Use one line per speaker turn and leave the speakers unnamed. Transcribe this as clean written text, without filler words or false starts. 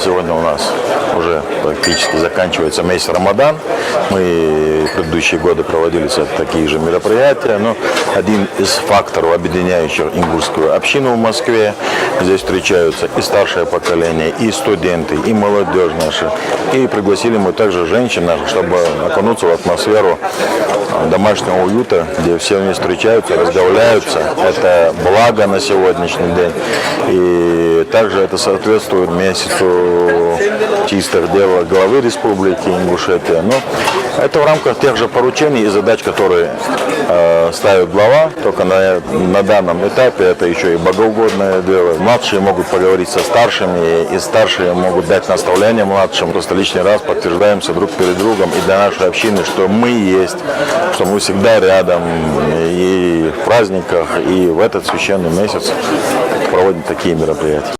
Сегодня у нас уже практически заканчивается месяц Рамадан. Мы в предыдущие годы проводили такие же мероприятия. Но один из факторов, объединяющих ингушскую общину в Москве, здесь встречаются и старшее поколение, и студенты, и молодежь наша. И пригласили мы также женщин наших, чтобы окунуться в атмосферу домашнего уюта, где все они встречаются, разговляются. Это благо на сегодняшний день. И также это соответствует месяцу чистых дел главы Республики Ингушетия. Но это в рамках тех же поручений и задач, которые ставит глава. Только на данном этапе это еще и богоугодное дело. Младшие могут поговорить со старшими, и старшие могут дать наставления младшим. Просто лишний раз подтверждаемся друг перед другом и для нашей общины, что мы есть, что мы всегда рядом и в праздниках, и в этот священный месяц проводим такие мероприятия.